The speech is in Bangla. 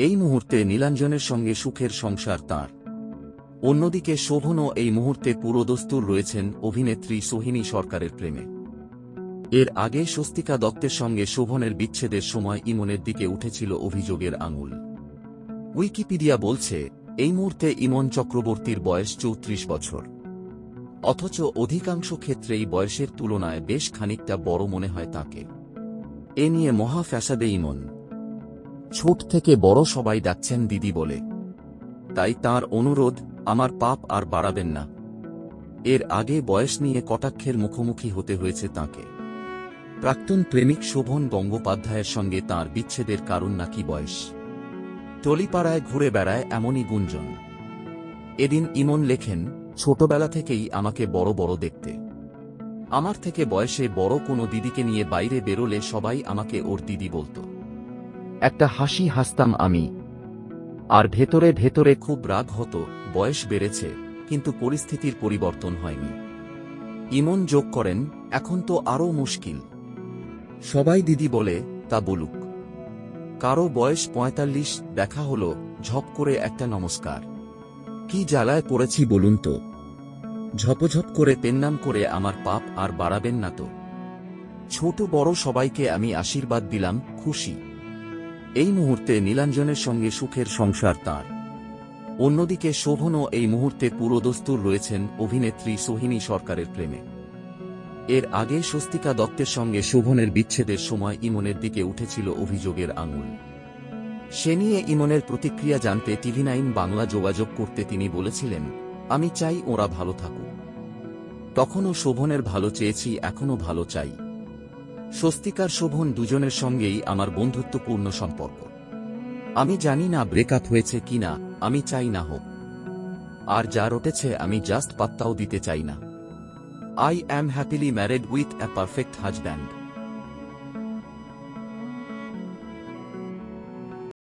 এই মুহূর্তে নীলাঞ্জনের সঙ্গে সুখের সংসার তাঁর। অন্যদিকে শোভনও এই মুহূর্তে পুরোদস্তুর রয়েছেন অভিনেত্রী সোহিনী সরকারের প্রেমে। এর আগে স্বস্তিকা দত্তের সঙ্গে শোভনের বিচ্ছেদের সময় ইমনের দিকে উঠেছিল অভিযোগের আঙুল। উইকিপিডিয়া বলছে, এই মুহূর্তে ইমন চক্রবর্তীর বয়স 34 বছর। অথচ অধিকাংশ ক্ষেত্রেই বয়সের তুলনায় বেশ খানিকটা বড় মনে হয় তাঁকে। এ নিয়ে মহা ফ্যাসাদে ইমন। ছোট থেকে বড় সবাই ডাকছেন দিদি বলে। তাই তার অনুরোধ, আমার পাপ আর বাড়াবেন না। এর আগে বয়স নিয়ে কটাক্ষের মুখোমুখি হতে হয়েছে তাঁকে। প্রাক্তন প্রেমিক শোভন গঙ্গোপাধ্যায়ের সঙ্গে তাঁর বিচ্ছেদের কারণ নাকি বয়স। টলিপাড়ায় ঘুরে বেড়ায় এমনই গুঞ্জন। এদিন ইমন লেখেন, ছোটবেলা থেকেই আমাকে বড় বড় দেখতে। আমার থেকে বয়সে বড় কোনো দিদিকে নিয়ে বাইরে বেরোলে সবাই আমাকে ওর দিদি বলতো। একটা হাসি হাসতাম আমি। আর ভেতরে ভেতরে খুব রাগ হতো, বয়স বেড়েছে কিন্তু পরিস্থিতির পরিবর্তন হয়নি। ইমন যোগ করেন, এখন তো আরও মুশকিল। সবাই দিদি বলে, তা বলুক। কারো বয়স 45, দেখা হলো, ঝপ করে একটা নমস্কার। কি জ্বালায় পড়েছি বলুন তো। ঝপঝপ করে পেন্নাম করে আমার পাপ আর বাড়াবেন না তো। ছোট বড় সবাইকে আমি আশীর্বাদ দিলাম, খুশি। এই মুহূর্তে নীলাঞ্জনের সঙ্গে সুখের সংসার তাঁর। অন্যদিকে শোভনও এই মুহূর্তে পুরোদস্তুর রয়েছেন অভিনেত্রী সোহিনী সরকারের প্রেমে। এর আগে স্বস্তিকা দত্তের সঙ্গে শোভনের বিচ্ছেদের সময় ইমনের দিকে উঠেছিল অভিযোগের আঙুল। সে নিয়ে ইমনের প্রতিক্রিয়া জানতে TV9 বাংলা যোগাযোগ করতে তিনি বলেছিলেন, আমি চাই ওরা ভালো থাকুক। তখনও শোভনের ভালো চেয়েছি, এখনও ভালো চাই। স্বস্তিকার শোভন দুজনের সঙ্গেই আমার বন্ধুত্বপূর্ণ সম্পর্ক। আমি জানি না ব্রেকআপ হয়েছে কিনা, আমি চাই না হোক। আর যা রটেছে আমি জাস্ট পাত্তাও দিতে চাই না। I am happily married with a perfect husband.